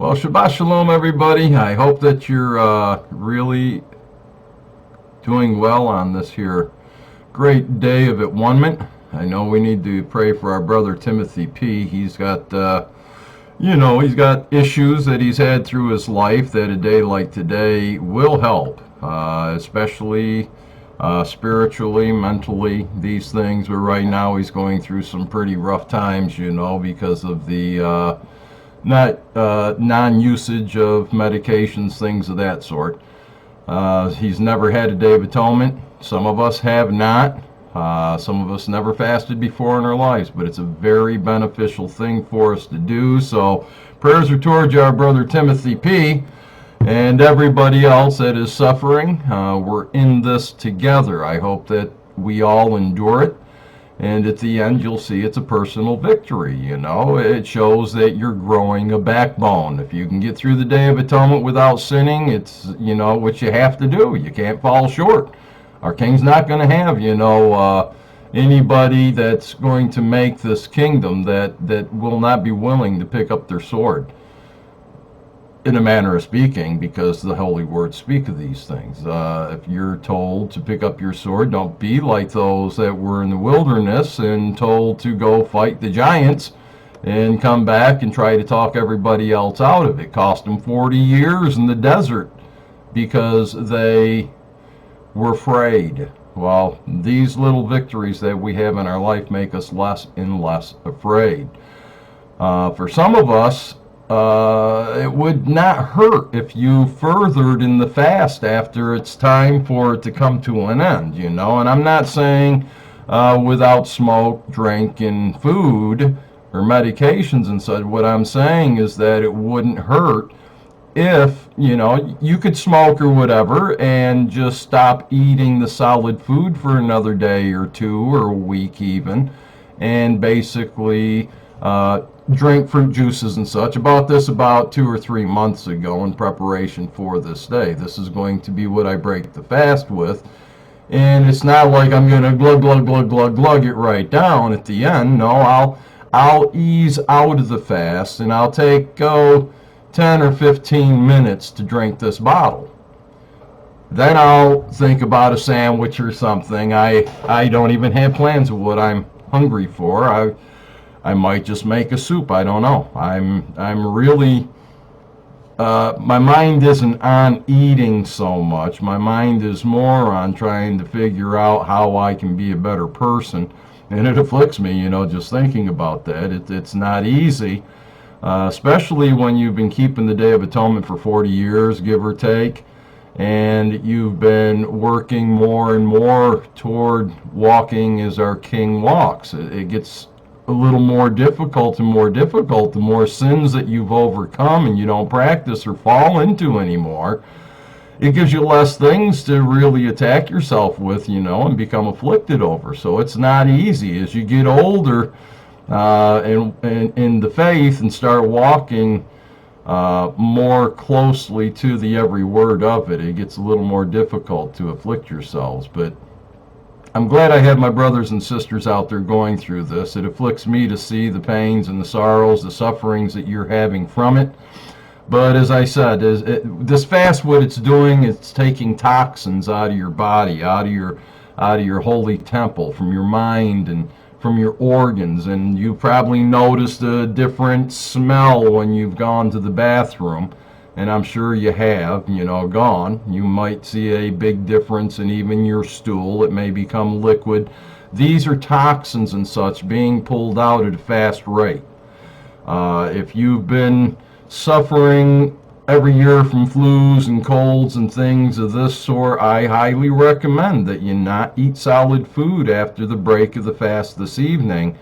Well, Shabbat Shalom, everybody. I hope that you're really doing well on this here great day of AtONEment. I know we need to pray for our brother Timothy P. He's got, he's got issues that he's had through his life that a day like today will help, especially spiritually, mentally, these things. But right now he's going through some pretty rough times, because of the non-usage of medications, things of that sort. He's never had a Day of Atonement. Some of us have not. Some of us never fasted before in our lives, but it's a very beneficial thing for us to do. So prayers are towards our brother Timothy P. and everybody else that is suffering. We're in this together. I hope that we all endure it. And at the end, you'll see it's a personal victory. It shows that you're growing a backbone. If you can get through the Day of Atonement without sinning, it's, what you have to do. You can't fall short. Our king's not going to have, anybody that's going to make this kingdom that will not be willing to pick up their sword, in a manner of speaking, because the holy words speak of these things. If you're told to pick up your sword, don't be like those that were in the wilderness and told to go fight the giants and come back and try to talk everybody else out of it. Cost them 40 years in the desert because they were afraid. Well, these little victories that we have in our life make us less and less afraid. For some of us, it would not hurt if you furthered in the fast after it's time for it to come to an end, and I'm not saying without smoke, drink, and food or medications and such. What I'm saying is that it wouldn't hurt if, you could smoke or whatever and just stop eating the solid food for another day or two or a week even, and basically drink fruit juices and such. I bought this about 2 or 3 months ago in preparation for this day. This is going to be what I break the fast with. And it's not like I'm going to glug, glug, glug, glug, glug it right down at the end. No, I'll ease out of the fast, and I'll take 10 or 15 minutes to drink this bottle. Then I'll think about a sandwich or something. I don't even have plans of what I'm hungry for. I might just make a soup. I don't know. I'm really, my mind isn't on eating so much. My mind is more on trying to figure out how I can be a better person. And it afflicts me, just thinking about that. It's not easy, especially when you've been keeping the Day of Atonement for 40 years, give or take, and you've been working more and more toward walking as our King walks. It gets a little more difficult and more difficult the more sins that you've overcome and you don't practice or fall into anymore. It gives you less things to really attack yourself with, and become afflicted over. So it's not easy. As you get older in the faith and start walking more closely to the every word of it, it gets a little more difficult to afflict yourselves. But I'm glad I have my brothers and sisters out there going through this. It afflicts me to see the pains and the sorrows, the sufferings that you're having from it. But as I said, this fast, what it's doing, it's taking toxins out of your body, out of your holy temple, from your mind and from your organs. And you probably noticed a different smell when you've gone to the bathroom. And I'm sure you have, gone. You might see a big difference in even your stool. It may become liquid. These are toxins and such being pulled out at a fast rate. If you've been suffering every year from flus and colds and things of this sort, I highly recommend that you not eat solid food after the break of the fast this evening,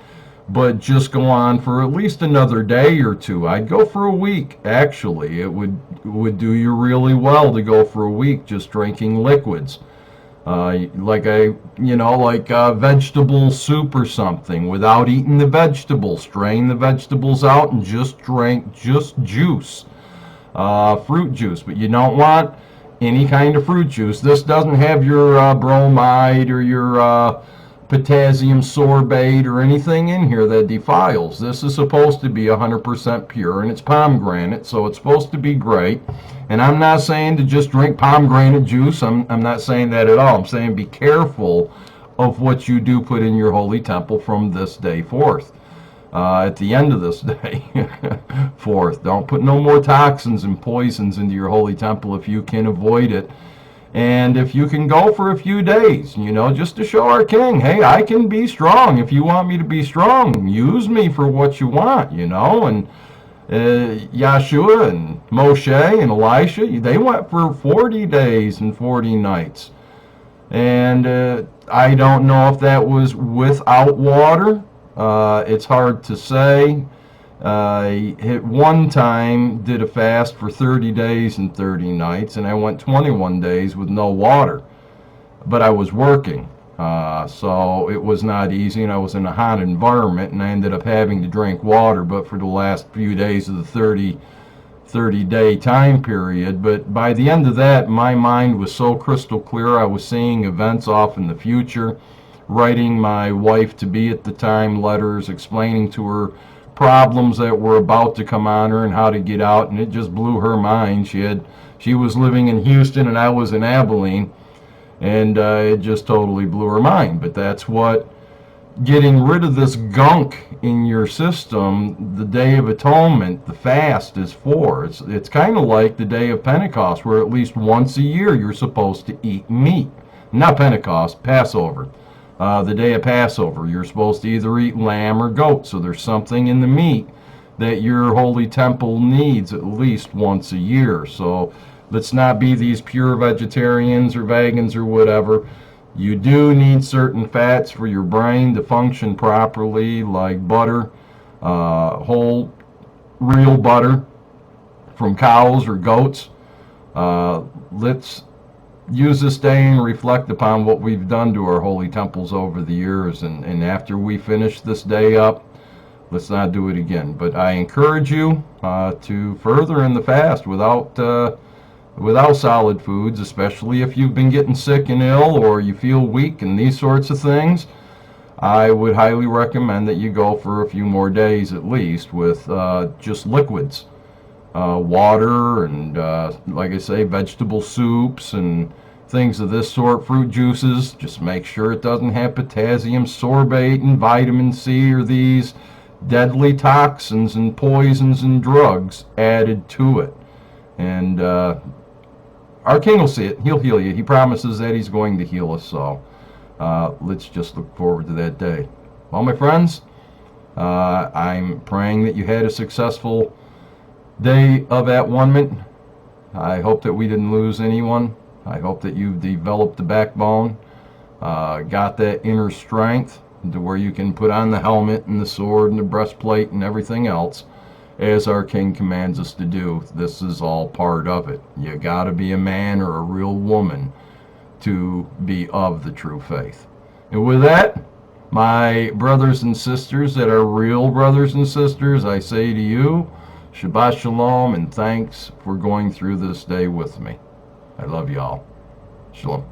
but just go on for at least another day or two. I'd go for a week, actually. It would do you really well to go for a week just drinking liquids. Like vegetable soup or something, without eating the vegetables. Strain the vegetables out and just drink just juice, fruit juice. But you don't want any kind of fruit juice. This doesn't have your bromide or your potassium sorbate or anything in here that defiles. This is supposed to be 100% pure, and it's pomegranate, so it's supposed to be great. And I'm not saying to just drink pomegranate juice. I'm not saying that at all. I'm saying be careful of what you do put in your holy temple from this day forth. At the end of this day forth, don't put no more toxins and poisons into your holy temple if you can avoid it. And if you can go for a few days, just to show our king, hey, I can be strong. If you want me to be strong, use me for what you want, And Yeshua and Moshe and Elisha, they went for 40 days and 40 nights. And I don't know if that was without water. It's hard to say. I at one time did a fast for 30 days and 30 nights, and I went 21 days with no water. But I was working, so it was not easy, and I was in a hot environment, and I ended up having to drink water, but for the last few days of the 30-day time period. But by the end of that, my mind was so crystal clear. I was seeing events off in the future, writing my wife-to-be at the time letters, explaining to her problems that were about to come on her and how to get out, and it just blew her mind. She was living in Houston and I was in Abilene, and it just totally blew her mind. But that's what getting rid of this gunk in your system, the Day of Atonement, the fast, is for. It's kind of like the Day of Pentecost, where at least once a year you're supposed to eat meat. Not Pentecost, Passover. The day of Passover, you're supposed to either eat lamb or goat, so there's something in the meat that your holy temple needs at least once a year. So let's not be these pure vegetarians or vegans or whatever. You do need certain fats for your brain to function properly, like butter, whole real butter from cows or goats. Let's use this day and reflect upon what we've done to our holy temples over the years, and after we finish this day up, let's not do it again. But I encourage you to further in the fast without solid foods, especially if you've been getting sick and ill or you feel weak and these sorts of things. I would highly recommend that you go for a few more days at least with just liquids. Water and, like I say, vegetable soups and things of this sort, fruit juices. Just make sure it doesn't have potassium sorbate and vitamin C or these deadly toxins and poisons and drugs added to it. And our king will see it. He'll heal you. He promises that he's going to heal us. So let's just look forward to that day. Well, my friends, I'm praying that you had a successful Day of AtONement. I hope that we didn't lose anyone. I hope that you've developed the backbone, got that inner strength to where you can put on the helmet and the sword and the breastplate and everything else as our King commands us to do. This is all part of it. You got to be a man or a real woman to be of the true faith. And with that, my brothers and sisters that are real brothers and sisters, I say to you, Shabbat Shalom, and thanks for going through this day with me. I love y'all. Shalom.